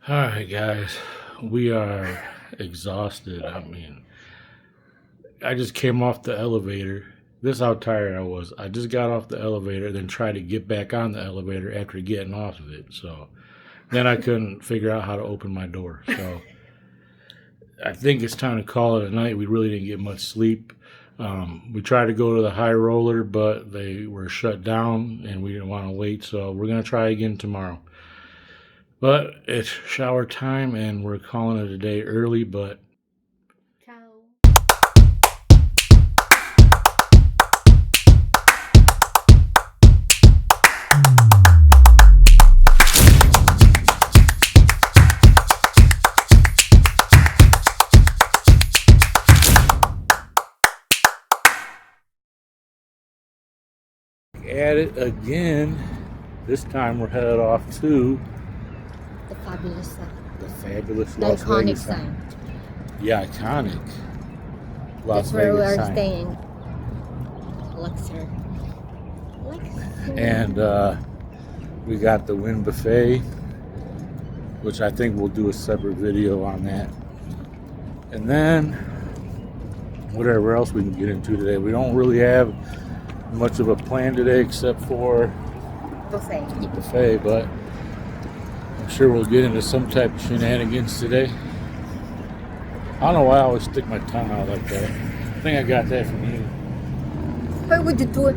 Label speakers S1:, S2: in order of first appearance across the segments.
S1: All right, guys, we are exhausted. I mean, I just came off the elevator. This is how tired I was. I just got off the elevator, then tried to get back on the elevator after getting off of it. So then I couldn't figure out how to open my door. So I think it's time to call it a night. We really didn't get much sleep. We tried to go to the high roller, but they were shut down and we didn't want to wait. So we're going to try again tomorrow. But it's shower time and we're calling it a day early, but
S2: Ciao.
S1: at it again. This time we're headed off to
S2: The fabulous sign.
S1: the fabulous
S2: The
S1: Las
S2: iconic
S1: Vegas sign.
S2: sign.
S1: The iconic Las
S2: That's where
S1: Vegas
S2: we're
S1: sign.
S2: staying. Luxor. Luxor.
S1: And we got the Wynn Buffet, which I think we'll do a separate video on that. And then whatever else we can get into today. We don't really have much of a plan today except for
S2: Buffet.
S1: the buffet, but I'm sure we'll get into some type of shenanigans today. I don't know why I always stick my tongue out like that. I think I got that from you.
S2: Why would you do it?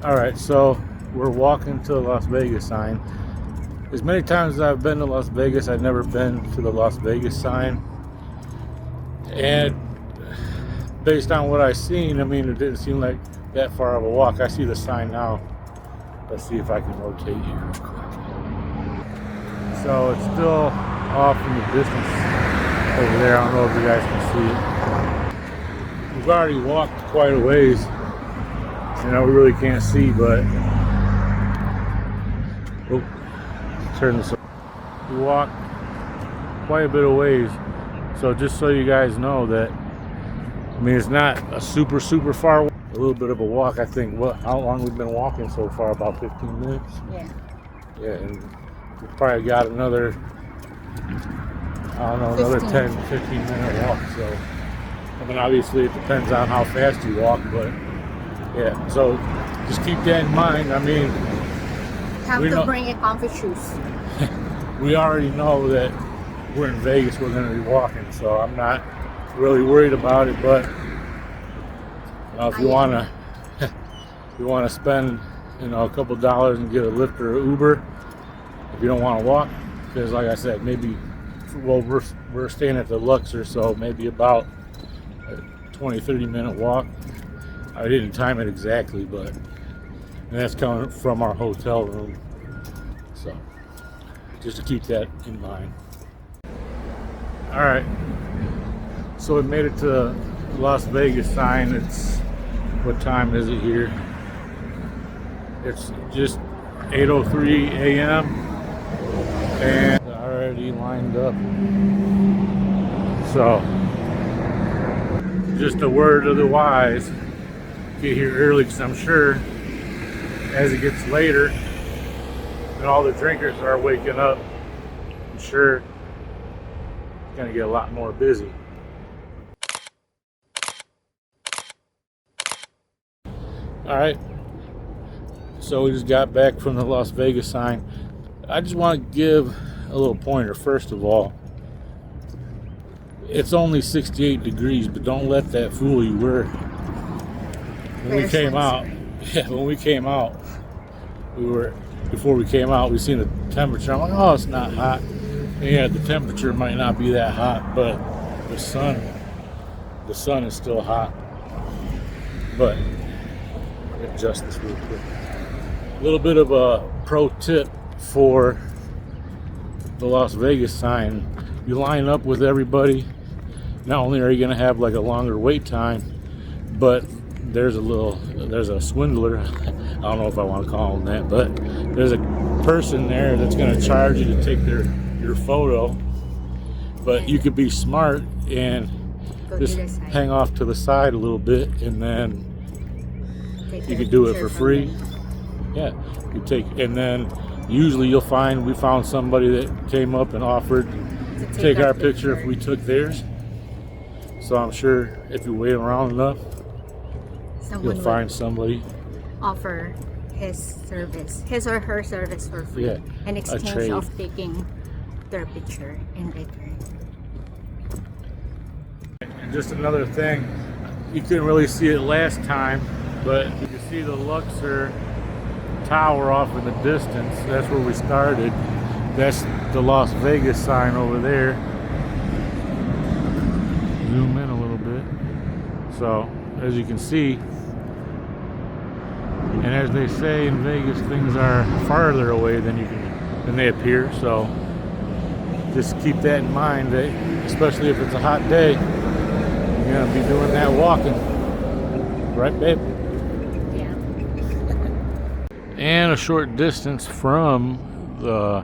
S1: Alright, so we're walking to the Las Vegas sign. As many times as I've been to Las Vegas, I've never been to the Las Vegas sign. And based on what I've seen, I mean, it didn't seem like that far of a walk. I see the sign now. Let's see if I can rotate you real quick. So it's still off in the distance over there. I don't know if you guys can see it. We've already walked quite a ways. You know, we really can't see, but turn this. We walked quite a bit of ways. So just so you guys know that, I mean, it's not a super far walk. A little bit of a walk. I think how long we've been walking so far? About 15 minutes.
S2: Yeah.
S1: Yeah, and we probably got another, I don't know, another 10, 15 minute walk. So, I mean, obviously it depends on how fast you walk, but yeah. So just keep that in mind. I mean,
S2: Have to bring your comfy shoes.
S1: we already know that we're in Vegas. We're going to be walking, so I'm not really worried about it. But you know, if you want to spend, you know, a couple dollars and get a Lyft or an Uber, if you don't want to walk, because like I said, maybe, well, we're staying at the Luxor, so maybe about a 20-30 minute walk. I didn't time it exactly, but and that's coming from our hotel room, so just to keep that in mind. All right, so we made it to the Las Vegas sign. It's, what time is it here? It's just 8:03 a.m. and already lined up. So just a word of the wise, get here early, because I'm sure as it gets later and all the drinkers are waking up, I'm sure it's going to get a lot more busy. All right, so we just got back from the Las Vegas sign. I just want to give a little pointer. First of all, it's only 68 degrees, but don't let that fool you. When we came out, before we came out, we seen the temperature. I'm like, oh, it's not hot. And yeah, the temperature might not be that hot, but the sun is still hot. But adjust this real quick. A little bit of a pro tip for the Las Vegas sign. You line up with everybody. Not only are you going to have like a longer wait time, but there's a swindler. I don't know if I want to call him that, but there's a person there that's going to charge you to take your photo. But you could be smart and just hang off to the side a little bit, and then You can do it for free. Yeah, you take, and then usually you'll find, we found somebody that came up and offered to take our picture if we took theirs. So I'm sure if you wait around enough, you'll find somebody
S2: offer his service, his or her service for free,
S1: yeah,
S2: in exchange of taking their picture in return.
S1: And just another thing, you couldn't really see it last time, but you can see the Luxor tower off in the distance. That's where we started. That's the Las Vegas sign over there. Zoom in a little bit. So as you can see, and as they say in Vegas, things are farther away than they appear. So just keep that in mind, that especially if it's a hot day, you're gonna be doing that walking, right, babe? And a short distance from the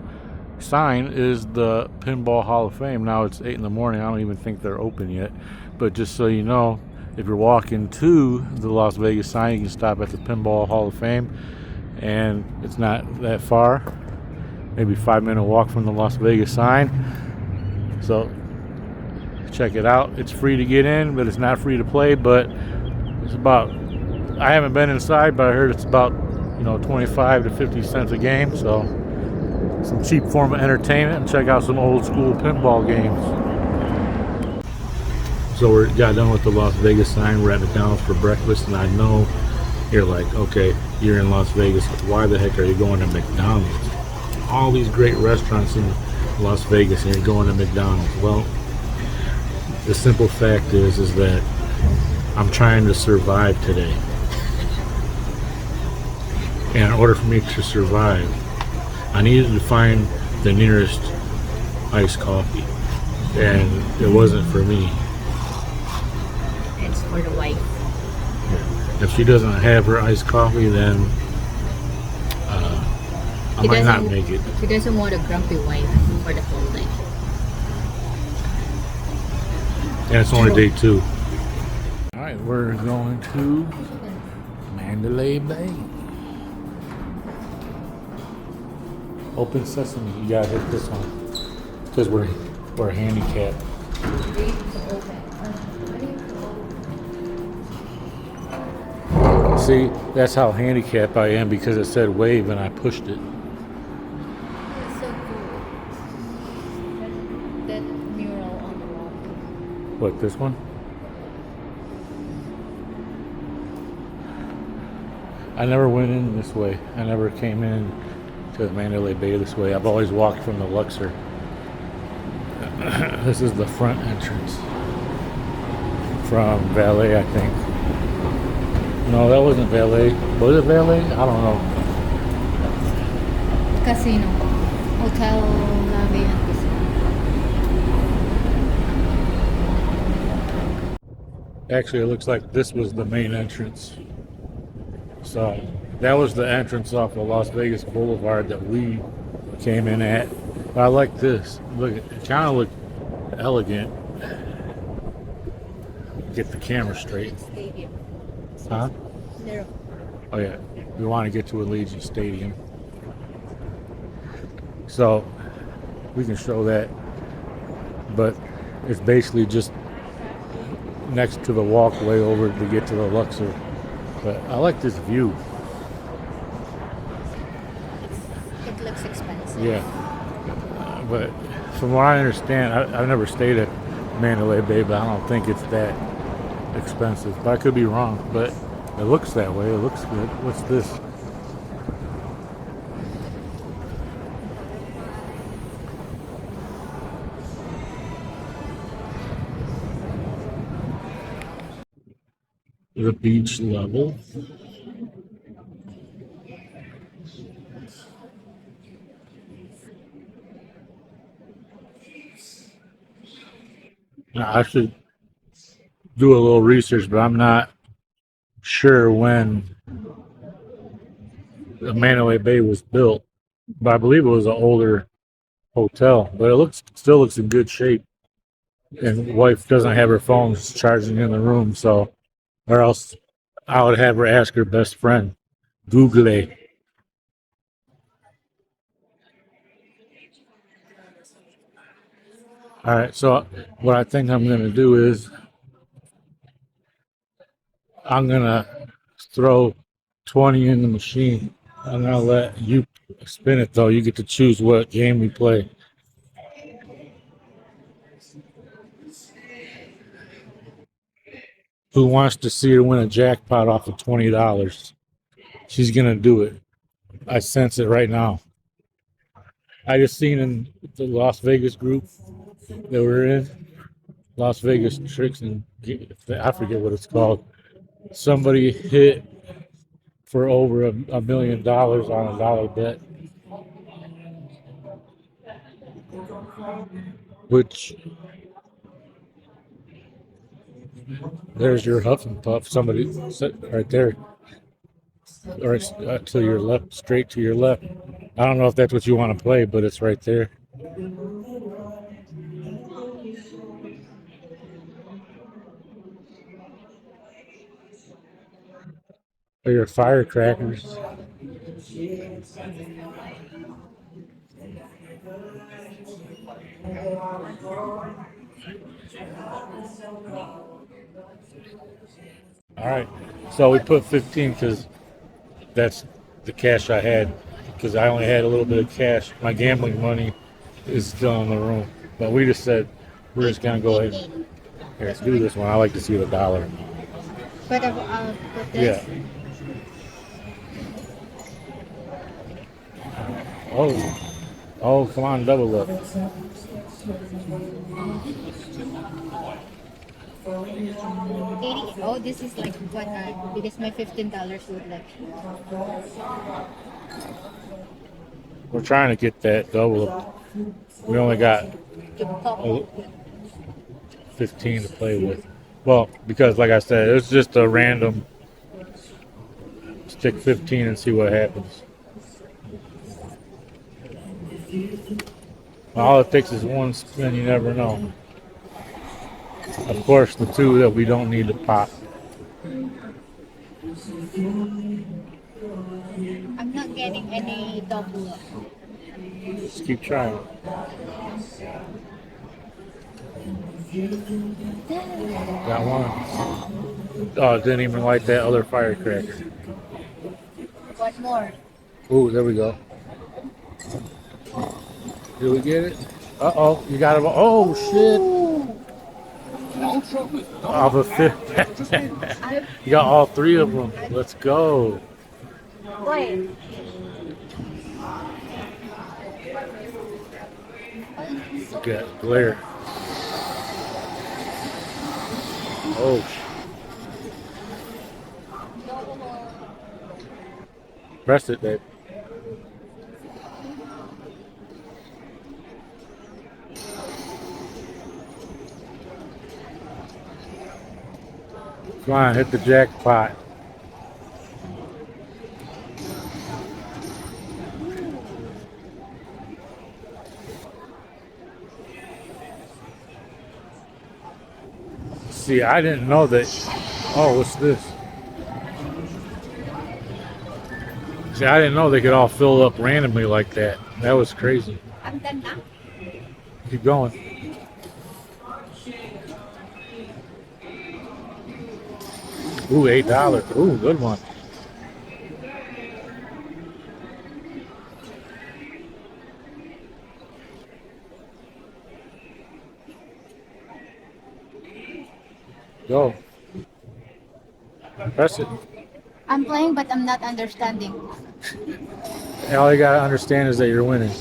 S1: sign is the Pinball Hall of Fame. Now it's 8 in the morning. I don't even think they're open yet. But just so you know, if you're walking to the Las Vegas sign, you can stop at the Pinball Hall of Fame. And it's not that far. Maybe 5-minute walk from the Las Vegas sign. So check it out. It's free to get in, but it's not free to play. But it's about, I haven't been inside, but I heard it's about 25 to 50 cents a game, so some cheap form of entertainment, and check out some old school pinball games. So we got done with the Las Vegas sign. We're at McDonald's for breakfast, and I know you're like, okay, you're in Las Vegas, why the heck are you going to McDonald's? All these great restaurants in Las Vegas, and you're going to McDonald's. Well, the simple fact is that I'm trying to survive today. And in order for me to survive, I needed to find the nearest iced coffee. And it wasn't for me.
S2: It's for the wife.
S1: Yeah. If she doesn't have her iced coffee, then I might not make it.
S2: She doesn't want a grumpy wife for the whole day.
S1: And it's only day 2. Alright, we're going to Mandalay Bay. Open sesame, you gotta hit this one because we're handicapped. See, that's how handicapped I am, because it said wave and I pushed it.
S2: It's so cool. That mural on the wall.
S1: What, this one? I never went in this way. I never came in to Mandalay Bay this way. I've always walked from the Luxor. This is the front entrance from Valet, I think. No, that wasn't Valet. Was it Valet? I don't know.
S2: Casino. Hotel Lobby and Casino.
S1: Actually, it looks like this was the main entrance. So that was the entrance off of Las Vegas Boulevard that we came in at. But I like this. Look, it kind of looked elegant. Get the camera straight.
S2: Stadium.
S1: Huh?
S2: There.
S1: Oh yeah, we want to get to Allegiant Stadium. So we can show that. But it's basically just next to the walkway over to get to the Luxor. But I like this view.
S2: It looks expensive.
S1: Yeah. But from what I understand, I've never stayed at Mandalay Bay, but I don't think it's that expensive. But I could be wrong. But it looks that way. It looks good. What's this? The beach level. Now, I should do a little research, but I'm not sure when the Mandalay Bay was built. But I believe it was an older hotel. But it still looks in good shape. And wife doesn't have her phone charging in the room, so, or else I would have her ask her best friend, Google it. All right, so what I think I'm gonna do is I'm gonna throw 20 in the machine. I'm gonna let you spin it though. You get to choose what game we play. Who wants to see her win a jackpot off of $20? She's gonna do it. I sense it right now. I just seen in the Las Vegas group that we're in, Las Vegas Tricks, and I forget what it's called. Somebody hit for over $1 million on a dollar bet, which there's your huff and puff. Somebody right there, or to your left, straight to your left. I don't know if that's what you want to play, but it's right there. Or your firecrackers. All right. So we put 15 because that's the cash I had. Because I only had a little bit of cash. My gambling money is still in the room. But we just said we're just gonna go ahead. Here, let's do this one. I like to see the dollar.
S2: But I'll put
S1: Yeah.
S2: this.
S1: Oh. Oh, come on, double up.
S2: 80. Oh, this is like what because my $15 would like.
S1: We're trying to get that double up. We only got
S2: Couple.
S1: 15 to play with. Well, because like I said, it's just a random stick 15 and see what happens. All it takes is one spin, you never know. Of course, the two that we don't need to pop.
S2: I'm not getting any double.
S1: Just keep trying. Got one. Oh, didn't even light that other firecracker.
S2: What more?
S1: Ooh, there we go. Did we get it? Uh-oh, you got it. Oh, shit. Off of 5th. You got all three of them. Let's go.
S2: Wait.
S1: Got glare. Oh, press it, babe. Come on, hit the jackpot. See, I didn't know that. Oh, what's this? See, I didn't know they could all fill up randomly like that. That was crazy.
S2: I'm done now.
S1: Keep going. Ooh, $8. Ooh, good one. Go. Press it.
S2: I'm playing, but I'm not understanding.
S1: All you gotta understand is that you're winning.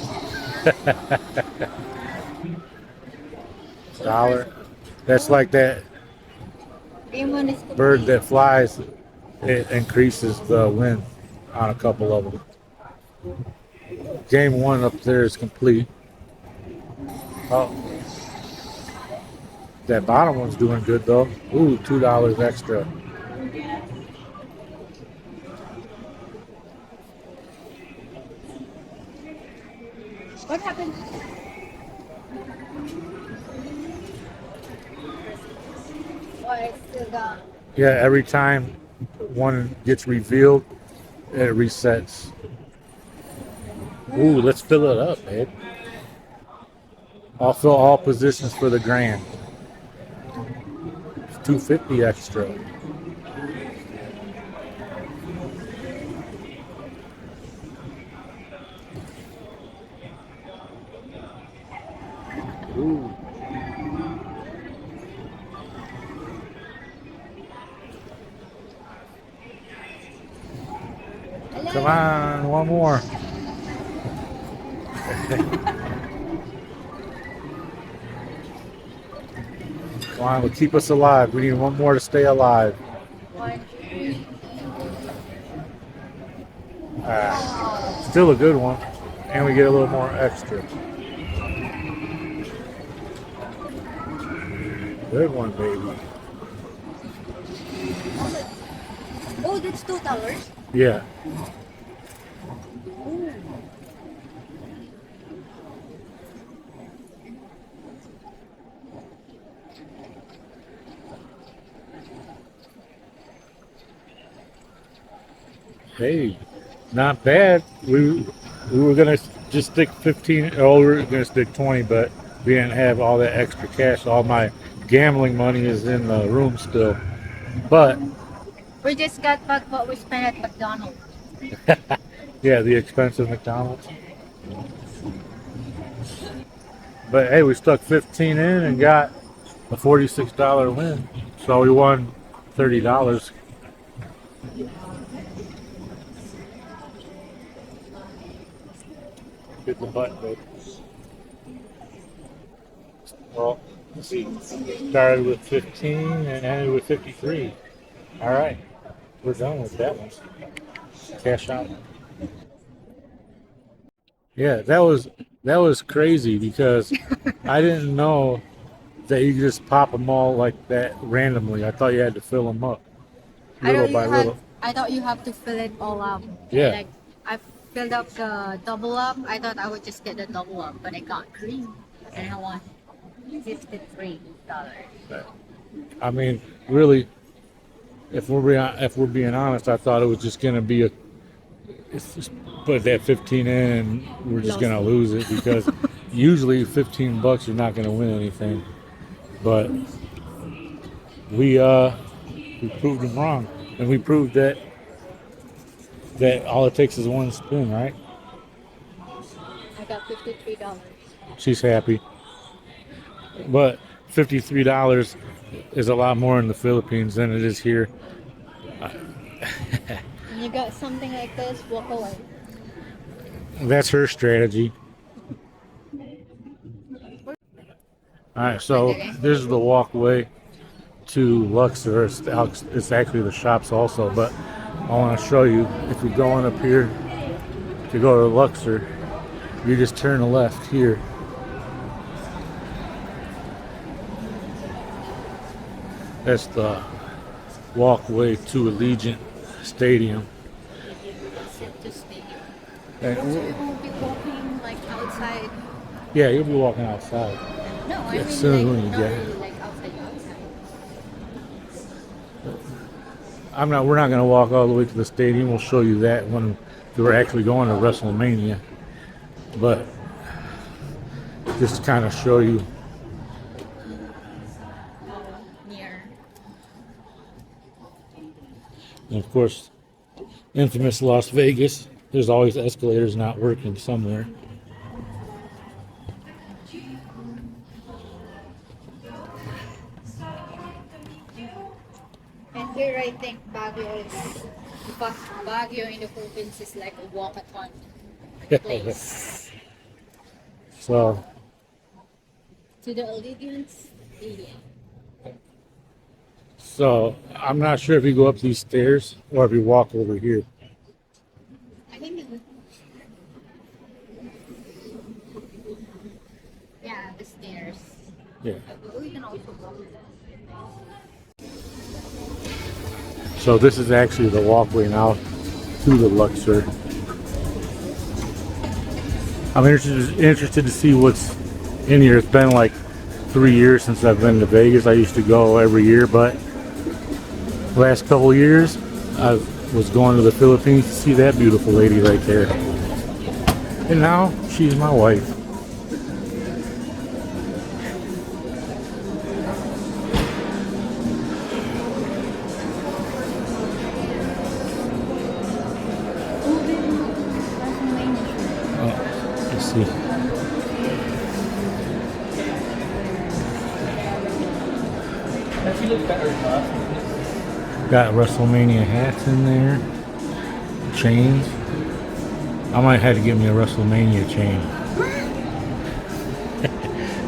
S1: Dollar. That's like that
S2: Game one is
S1: bird
S2: complete.
S1: that flies. It increases the win on a couple of them. Game one up there is complete. Oh, that bottom one's doing good though. Ooh, $2 extra.
S2: What happened? Oh, it's still gone.
S1: Yeah, every time one gets revealed, it resets. Ooh, let's fill it up, babe. I'll fill all positions for the grand. It's $250 extra. Ooh. Come on, one more. Come on, we'll keep us alive. We need one more to stay alive. Still a good one. And we get a little more extra. Good one, baby.
S2: Oh, that's $2.
S1: Yeah. Hey, not bad. We were gonna just stick 15. Oh, we were gonna stick 20, but we didn't have all that extra cash. All my gambling money is in the room still. But
S2: We just got back what we spent at McDonald's.
S1: yeah, the expensive McDonald's. But hey, we stuck 15 in and got a $46 win. So we won $30. Hit the button, baby. Well, let's see. Started with 15 and ended with 53. All right, we're done with that one. Cash out. Yeah, that was crazy because I didn't know that you could just pop them all like that randomly. I thought you had to fill them up little by little.
S2: I thought you have to fill it all up.
S1: Yeah.
S2: Like I filled up the double up. I thought I would just get the double up, but I got green, and I won $53.
S1: I mean, really, if we're being honest, I thought it was just gonna be it's just put that 15 in and we're just gonna lose it because usually $15 you're not gonna win anything. But we proved them wrong, and we proved that all it takes is one spin, right?
S2: I got $53.
S1: She's happy, but $53 is a lot more in the Philippines than it is here.
S2: You got something like this, walk away.
S1: That's her strategy. All right, so this is the walkway to Luxor. It's actually the shops also, but I want to show you. If you're going up here to go to Luxor, you just turn left here. That's the walkway to Allegiant Stadium. And
S2: So you won't be walking like outside.
S1: yeah, you'll be walking outside.
S2: No, I
S1: Yeah,
S2: mean
S1: soon
S2: like,
S1: when you
S2: not
S1: get-
S2: really like outside.
S1: We're not going to walk all the way to the stadium. We'll show you that when we're actually going to WrestleMania. But just to kind of show you.
S2: Near.
S1: And of course, infamous Las Vegas. There's always escalators not working somewhere.
S2: And here I think Baguio is Baguio in the Philippines is like a walkathon place.
S1: So
S2: To the Allegiant Stadium.
S1: So I'm not sure if you go up these stairs or if you walk over here.
S2: I think yeah, the stairs.
S1: Yeah.
S2: But we can also walk.
S1: So this is actually the walkway now to the Luxor. I'm interested to see what's in here. It's been like 3 years since I've been to Vegas. I used to go every year, but last couple years I was going to the Philippines to see that beautiful lady right there. And now she's my wife. Oh, let's see. Got WrestleMania hats in there, chains. I might have to get me a WrestleMania chain.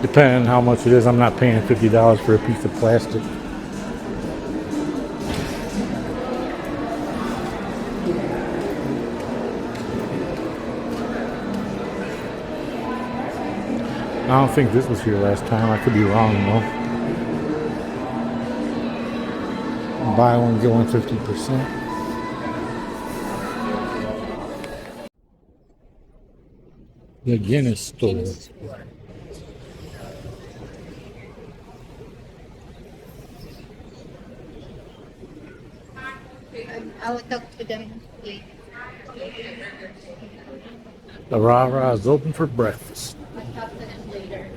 S1: Depending on how much it is, I'm not paying $50 for a piece of plastic. I don't think this was here last time. I could be wrong though. Buy one, get one 50%. The Guinness store.
S2: I will talk to them later.
S1: The Rah Rah is open for breakfast.
S2: I'll talk to them later.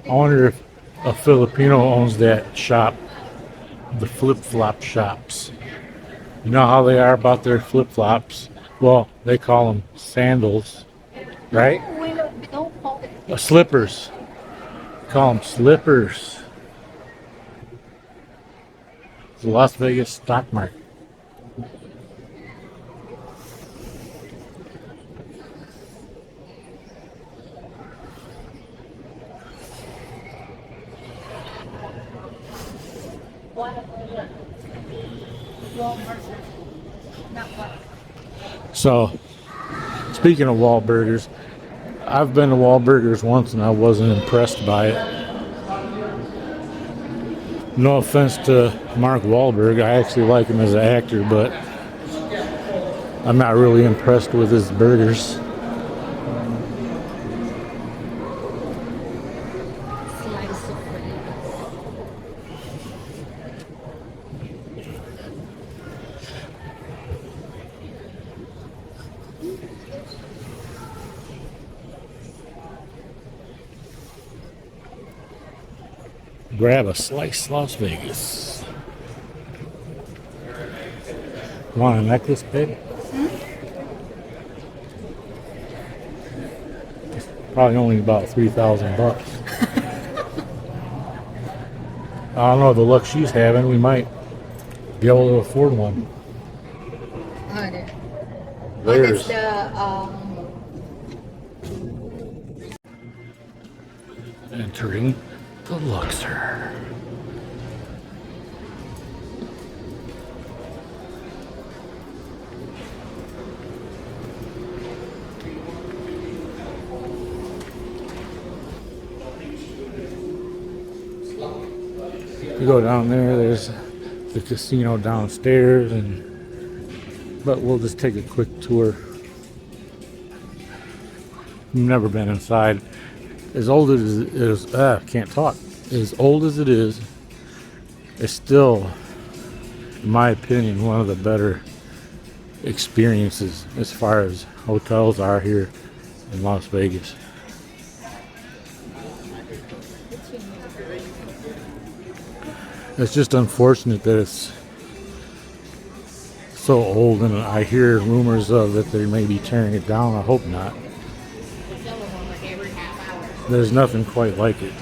S1: I wonder if a Filipino owns that shop, the flip-flop shops. You know how they are about their flip-flops? Well, they call them sandals, right?
S2: No, we don't call it.
S1: Slippers. Call them slippers. The Las Vegas stock market. So, speaking of Wahlburgers, I've been to Wahlburgers once and I wasn't impressed by it. No offense to Mark Wahlberg, I actually like him as an actor, but I'm not really impressed with his burgers.
S2: Slice of bread.
S1: Grab a slice, Las Vegas. Want a necklace, babe? It's probably only about $3,000. I don't know the luck she's having. We might be able to afford one.
S2: Oh, there.
S1: There's
S2: That's the
S1: entering the Luxor. You go down there, there's the casino downstairs, but we'll just take a quick tour. Never been inside. As old as it is, can't talk. As old as it is, it's still, in my opinion, one of the better experiences as far as hotels are here in Las Vegas. It's just unfortunate that it's so old, and I hear rumors of that they may be tearing it down. I hope not. There's nothing quite like it.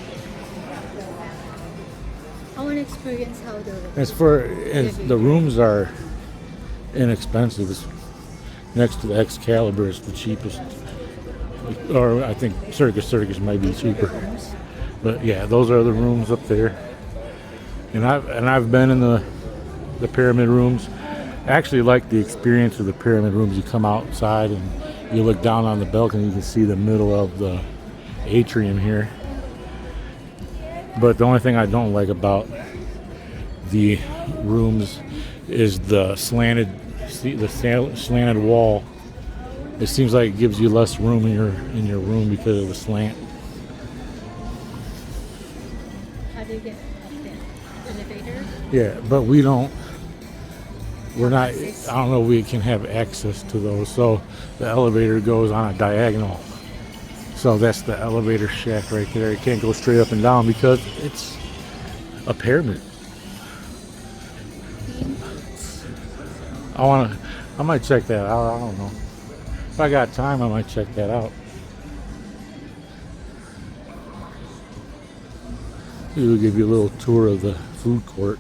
S2: I want to experience how
S1: The rooms are inexpensive. It's next to the Excalibur, it's the cheapest. Or I think Circus might be cheaper. But yeah, those are the rooms up there. And I've been in the pyramid rooms. I actually like the experience of the pyramid rooms. You come outside and you look down on the balcony, you can see the middle of the atrium here. But the only thing I don't like about the rooms is the slanted wall. It seems like it gives you less room in your room because of the slant.
S2: How do you get up there? elevator.
S1: Yeah, but we don't. We're not.
S2: Access.
S1: I don't know. We can have access to those. So the elevator goes on a diagonal. So that's the elevator shaft right there. It can't go straight up and down because it's a pyramid. I might check that out. I don't know. If I got time, I might check that out. We'll give you a little tour of the food court.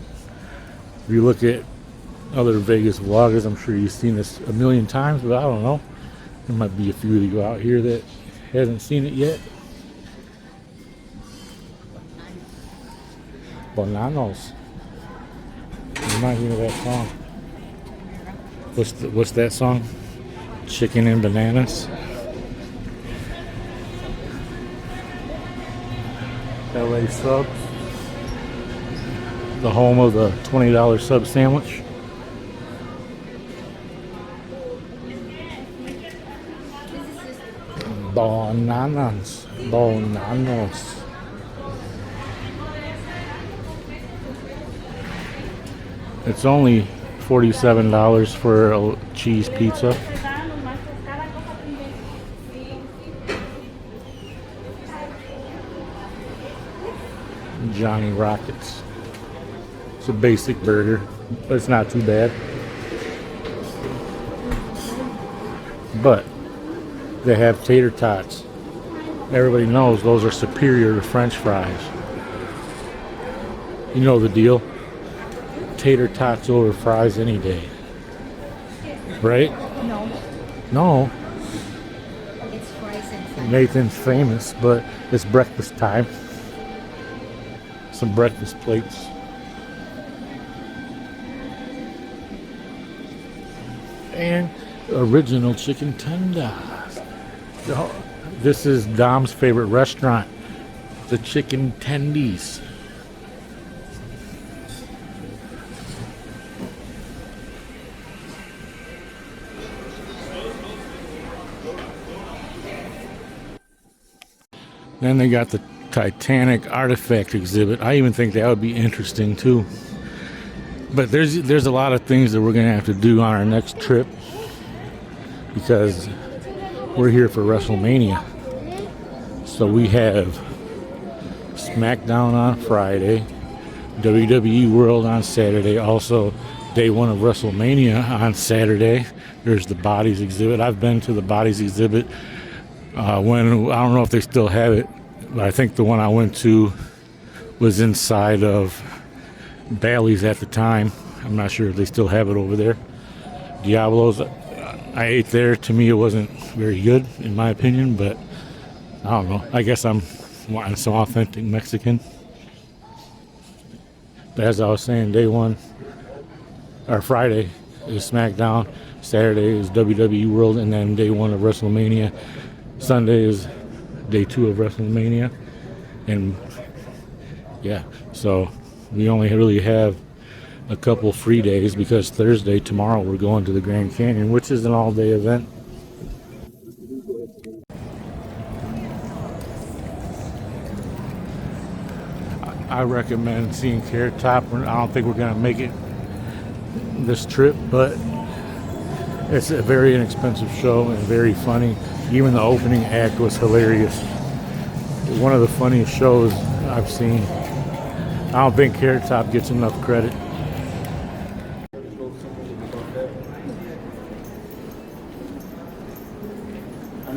S1: If you look at other Vegas vloggers, I'm sure you've seen this a million times, but I don't know. There might be a few that go out here that hasn't seen it yet. Bananos. Remind me of that song. What's that song? Chicken and Bananas. LA Subs. The home of the $20 sub sandwich. Bananas. Bananas. It's only $47 for a cheese pizza. Johnny Rockets. It's a basic burger, but it's not too bad. But they have tater tots. Everybody knows those are superior to French fries. You know the deal. Tater tots over fries any day. Right?
S2: No,
S1: No.
S2: it's fries and fries.
S1: Nathan's famous, but it's breakfast time. Some breakfast plates. And original chicken tenders. Oh, this is Dom's favorite restaurant, the Chicken Tendies. Then they got the Titanic artifact exhibit. I even think that would be interesting too. But there's a lot of things that we're gonna have to do on our next trip because we're here for WrestleMania. So we have SmackDown on Friday, WWE World on Saturday, also day one of WrestleMania on Saturday. There's the Bodies exhibit. I've been to the Bodies exhibit when I don't know if they still have it, but I think the one I went to was inside of Bally's at the time. I'm not sure if they still have it over there. Diablo's, I ate there. To me, it wasn't very good, in my opinion, but I don't know. I guess I'm wanting some authentic Mexican. But as I was saying, day one, or Friday, is SmackDown. Saturday is WWE World, and then day one of WrestleMania. Sunday is day two of WrestleMania. And yeah, so we only really have a couple free days because Thursday, tomorrow, we're going to the Grand Canyon, which is an all-day event. I recommend seeing Carrot Top. I don't think we're going to make it this trip, but it's a very inexpensive show and very funny. Even the opening act was hilarious. One of the funniest shows I've seen. I don't think Carrot Top gets enough credit. All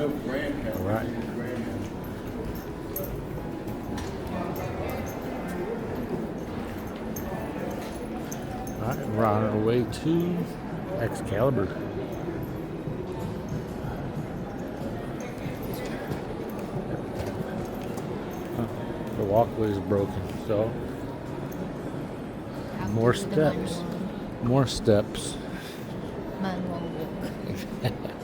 S1: right. All right, we're on our way to Excalibur. The walkway is broken, so more steps. More steps.
S2: Manual walk.